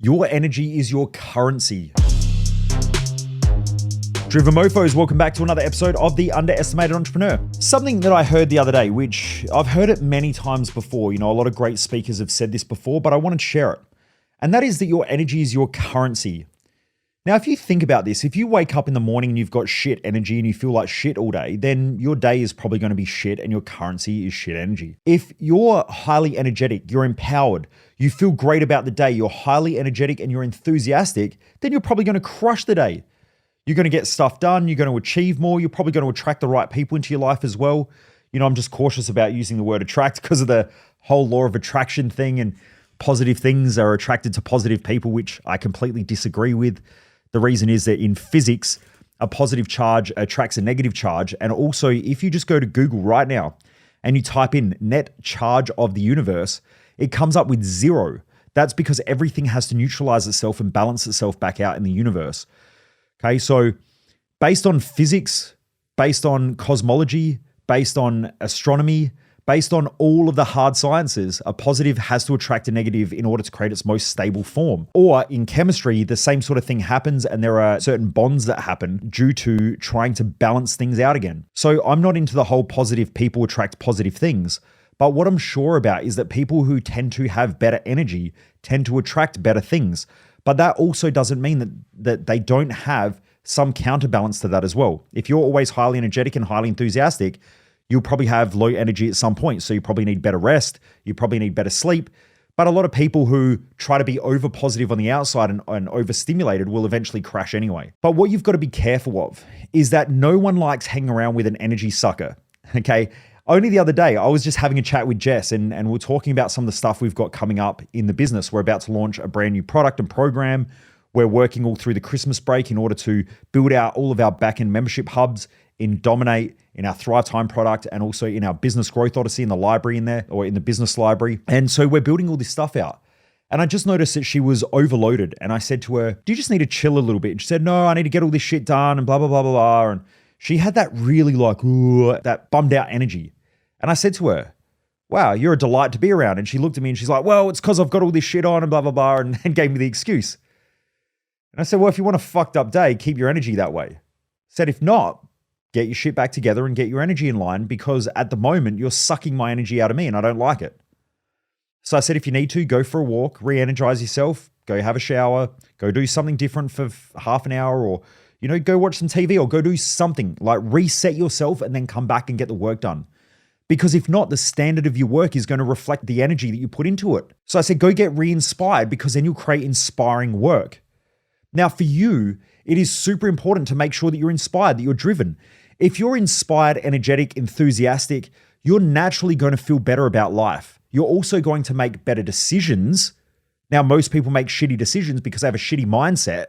Your energy is your currency. Driven Mofos, welcome back to another episode of The Underestimated Entrepreneur. Something that I heard the other day, which I've heard it many times before. You know, a lot of great speakers have said this before, but I want to share it. And that is that your energy is your currency. Now, if you think about this, if you wake up in the morning and you've got shit energy and you feel like shit all day, then your day is probably going to be shit and your currency is shit energy. If you're highly energetic, you're empowered, you feel great about the day, you're highly energetic and you're enthusiastic, then you're probably going to crush the day. You're going to get stuff done, you're going to achieve more, you're probably going to attract the right people into your life as well. You know, I'm just cautious about using the word attract because of the whole law of attraction thing, and positive things are attracted to positive people, which I completely disagree with. The reason is that in physics, a positive charge attracts a negative charge. And also, if you just go to Google right now and you type in net charge of the universe, it comes up with 0. That's because everything has to neutralize itself and balance itself back out in the universe. Okay, so based on physics, based on cosmology, based on astronomy, based on all of the hard sciences, a positive has to attract a negative in order to create its most stable form. Or in chemistry, the same sort of thing happens, and there are certain bonds that happen due to trying to balance things out again. So I'm not into the whole positive people attract positive things, but what I'm sure about is that people who tend to have better energy tend to attract better things. But that also doesn't mean that they don't have some counterbalance to that as well. If you're always highly energetic and highly enthusiastic, you'll probably have low energy at some point. So you probably need better rest. You probably need better sleep. But a lot of people who try to be over positive on the outside and overstimulated will eventually crash anyway. But what you've got to be careful of is that no one likes hanging around with an energy sucker. Okay. Only the other day, I was just having a chat with Jess and we're talking about some of the stuff we've got coming up in the business. We're about to launch a brand new product and program. We're working all through the Christmas break in order to build out all of our back-end membership hubs in Dominate, in our Thrive Time product, and also in our Business Growth Odyssey in the library in there, or in the business library. And so we're building all this stuff out. And I just noticed that she was overloaded. And I said to her, do you just need to chill a little bit? And she said, no, I need to get all this shit done and blah, blah, blah, blah, blah. And she had that really like, ooh, that bummed out energy. And I said to her, wow, you're a delight to be around. And she looked at me and she's like, well, it's because I've got all this shit on and blah, blah, blah, and gave me the excuse. And I said, well, if you want a fucked up day, keep your energy that way. I said, if not, get your shit back together and get your energy in line, because at the moment you're sucking my energy out of me and I don't like it. So I said, if you need to, go for a walk, re-energize yourself, go have a shower, go do something different for half an hour, or, you know, go watch some TV or go do something, like reset yourself and then come back and get the work done. Because if not, the standard of your work is going to reflect the energy that you put into it. So I said, go get re-inspired, because then you'll create inspiring work. Now for you, it is super important to make sure that you're inspired, that you're driven. If you're inspired, energetic, enthusiastic, you're naturally going to feel better about life. You're also going to make better decisions. Now, most people make shitty decisions because they have a shitty mindset,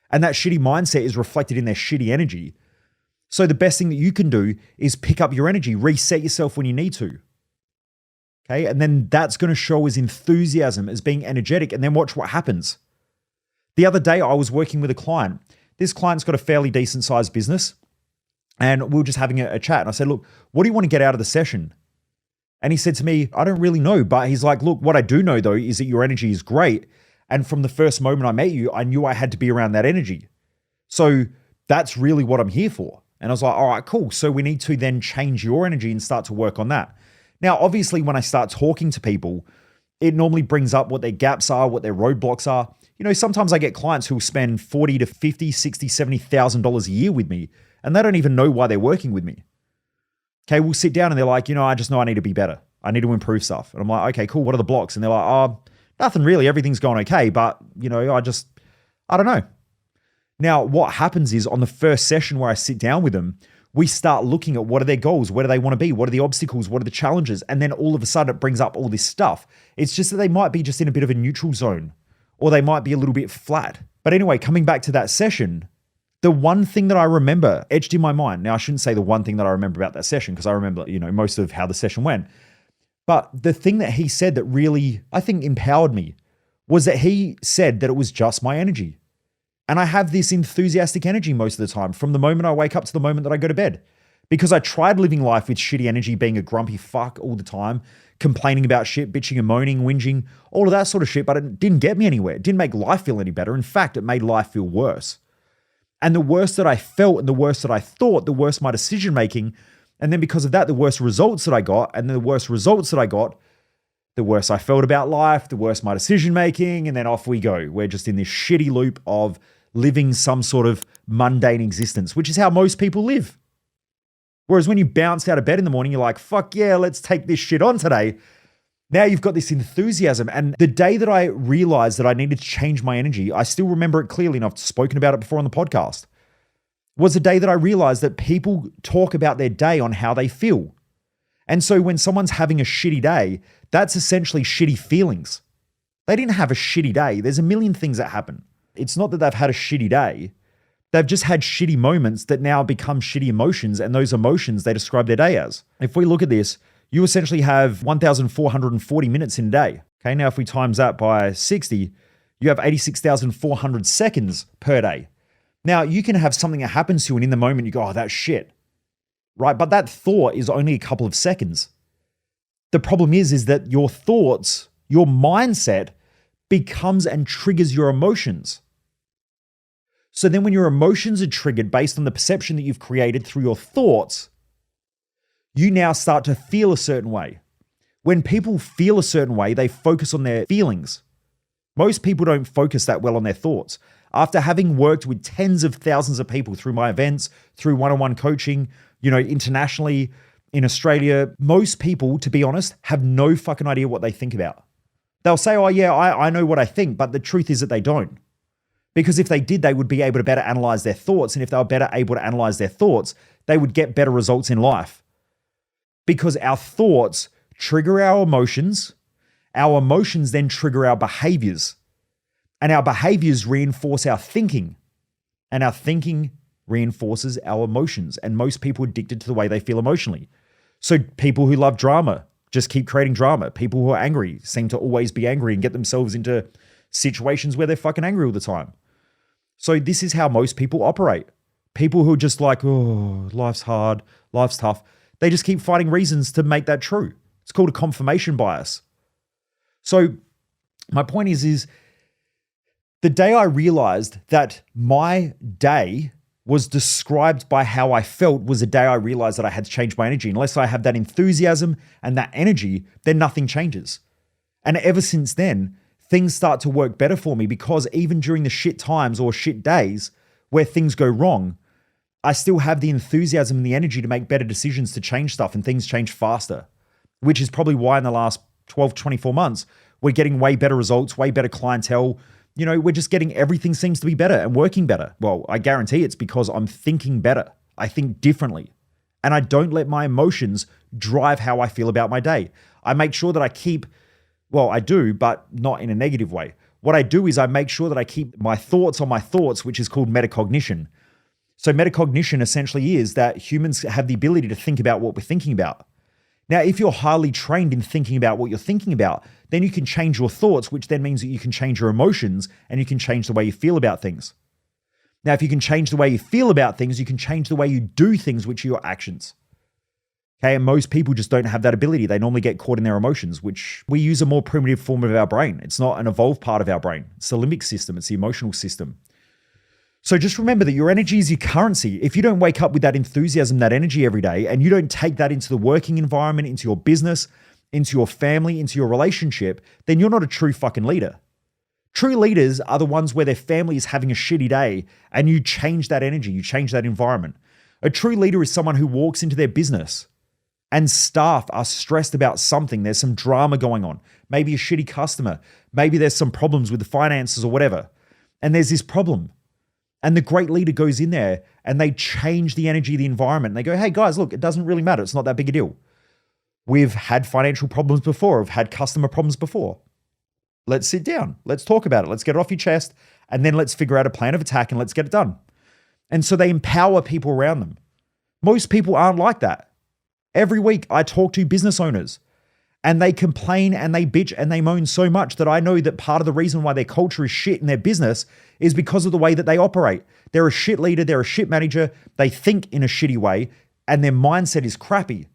and that shitty mindset is reflected in their shitty energy. So the best thing that you can do is pick up your energy, reset yourself when you need to. Okay, and then that's going to show as enthusiasm, as being energetic, and then watch what happens. The other day, I was working with a client. This client's got a fairly decent sized business, and we were just having a chat. And I said, look, what do you want to get out of the session? And he said to me, I don't really know. But he's like, look, what I do know though is that your energy is great. And from the first moment I met you, I knew I had to be around that energy. So that's really what I'm here for. And I was like, all right, cool. So we need to then change your energy and start to work on that. Now, obviously, when I start talking to people, it normally brings up what their gaps are, what their roadblocks are. You know, sometimes I get clients who will spend $40,000 to $50,000, $60,000, $70,000 a year with me, and they don't even know why they're working with me. Okay, we'll sit down and they're like, you know, I just know I need to be better. I need to improve stuff. And I'm like, okay, cool. What are the blocks? And they're like, oh, nothing really. Everything's going okay. But, you know, I don't know. Now, what happens is on the first session where I sit down with them, we start looking at what are their goals? Where do they want to be? What are the obstacles? What are the challenges? And then all of a sudden it brings up all this stuff. It's just that they might be just in a bit of a neutral zone, or they might be a little bit flat. But anyway, coming back to that session, the one thing that I remember etched in my mind. Now, I shouldn't say the one thing that I remember about that session, because I remember, you know, most of how the session went. But the thing that he said that really, I think, empowered me was that he said that it was just my energy. And I have this enthusiastic energy most of the time, from the moment I wake up to the moment that I go to bed, because I tried living life with shitty energy, being a grumpy fuck all the time, complaining about shit, bitching and moaning, whinging, all of that sort of shit, but it didn't get me anywhere. It didn't make life feel any better. In fact, it made life feel worse. And the worse that I felt and the worse that I thought, the worse my decision making. And then because of that, the worse results that I got. And the worse results that I got, the worse I felt about life, the worse my decision making. And then off we go. We're just in this shitty loop of living some sort of mundane existence, which is how most people live. Whereas when you bounce out of bed in the morning, you're like, fuck yeah, let's take this shit on today. Now you've got this enthusiasm. And the day that I realized that I needed to change my energy, I still remember it clearly, and I've spoken about it before on the podcast, was the day that I realized that people talk about their day on how they feel. And so when someone's having a shitty day, that's essentially shitty feelings. They didn't have a shitty day. There's a million things that happen. It's not that they've had a shitty day. They've just had shitty moments that now become shitty emotions, and those emotions they describe their day as. If we look at this, you essentially have 1,440 minutes in a day. Okay, now if we times that by 60, you have 86,400 seconds per day. Now, you can have something that happens to you, and in the moment you go, oh, that's shit, right? But that thought is only a couple of seconds. The problem is that your thoughts, your mindset becomes and triggers your emotions. So then when your emotions are triggered based on the perception that you've created through your thoughts, you now start to feel a certain way. When people feel a certain way, they focus on their feelings. Most people don't focus that well on their thoughts. After having worked with tens of thousands of people through my events, through one-on-one coaching, internationally, in Australia, most people, to be honest, have no fucking idea what they think about. They'll say, oh yeah, I know what I think, but the truth is that they don't. Because if they did, they would be able to better analyze their thoughts. And if they were better able to analyze their thoughts, they would get better results in life. Because our thoughts trigger our emotions then trigger our behaviors. And our behaviors reinforce our thinking. And our thinking reinforces our emotions. And most people are addicted to the way they feel emotionally. So people who love drama just keep creating drama. People who are angry seem to always be angry and get themselves into situations where they're fucking angry all the time. So this is how most people operate. People who are just like, oh, life's hard, life's tough. They just keep finding reasons to make that true. It's called a confirmation bias. So my point is the day I realized that my day was described by how I felt was the day I realized that I had to change my energy. Unless I have that enthusiasm and that energy, then nothing changes. And ever since then, things start to work better for me, because even during the shit times or shit days where things go wrong, I still have the enthusiasm and the energy to make better decisions, to change stuff, and things change faster, which is probably why in the last 12, 24 months, we're getting way better results, way better clientele. We're just getting, everything seems to be better and working better. Well, I guarantee it's because I'm thinking better. I think differently. And I don't let my emotions drive how I feel about my day. I make sure that I keep, well, I do, but not in a negative way. What I do is I make sure that I keep my thoughts on my thoughts, which is called metacognition. So metacognition essentially is that humans have the ability to think about what we're thinking about. Now, if you're highly trained in thinking about what you're thinking about, then you can change your thoughts, which then means that you can change your emotions and you can change the way you feel about things. Now, if you can change the way you feel about things, you can change the way you do things, which are your actions. Okay, and most people just don't have that ability. They normally get caught in their emotions, which we use a more primitive form of our brain. It's not an evolved part of our brain. It's the limbic system. It's the emotional system. So just remember that your energy is your currency. If you don't wake up with that enthusiasm, that energy every day, and you don't take that into the working environment, into your business, into your family, into your relationship, then you're not a true fucking leader. True leaders are the ones where their family is having a shitty day and you change that energy, you change that environment. A true leader is someone who walks into their business and staff are stressed about something. There's some drama going on. Maybe a shitty customer. Maybe there's some problems with the finances or whatever. And there's this problem. And the great leader goes in there and they change the energy of the environment. And they go, hey guys, look, it doesn't really matter. It's not that big a deal. We've had financial problems before. We've had customer problems before. Let's sit down. Let's talk about it. Let's get it off your chest. And then let's figure out a plan of attack and let's get it done. And so they empower people around them. Most people aren't like that. Every week I talk to business owners and they complain and they bitch and they moan so much that I know that part of the reason why their culture is shit in their business is because of the way that they operate. They're a shit leader. They're a shit manager. They think in a shitty way. and their mindset is crappy.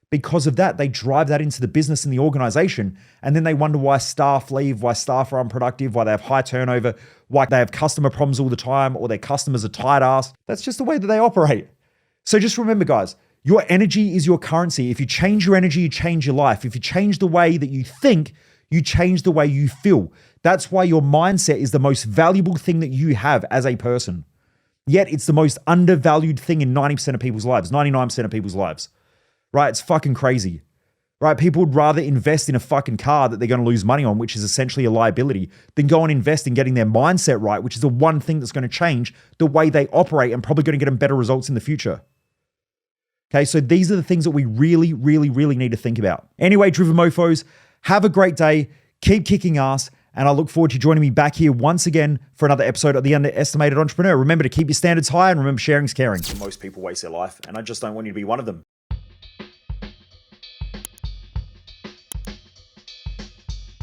Because of that, they drive that into the business and the organization. And then they wonder why staff leave, why staff are unproductive, why they have high turnover, why they have customer problems all the time, or their customers are tight ass. That's just the way that they operate. So just remember, guys, your energy is your currency. If you change your energy, you change your life. If you change the way that you think, you change the way you feel. That's why your mindset is the most valuable thing that you have as a person. Yet it's the most undervalued thing in 90% of people's lives, 99% of people's lives. Right? It's fucking crazy. Right? People would rather invest in a fucking car that they're going to lose money on, which is essentially a liability, than go and invest in getting their mindset right, which is the one thing that's going to change the way they operate and probably going to get them better results in the future. Okay, so these are the things that we really, really, really need to think about. Anyway, Driven Mofos, have a great day. Keep kicking ass. And I look forward to joining me back here once again for another episode of The Underestimated Entrepreneur. Remember to keep your standards high and remember sharing is caring. Most people waste their life, and I just don't want you to be one of them.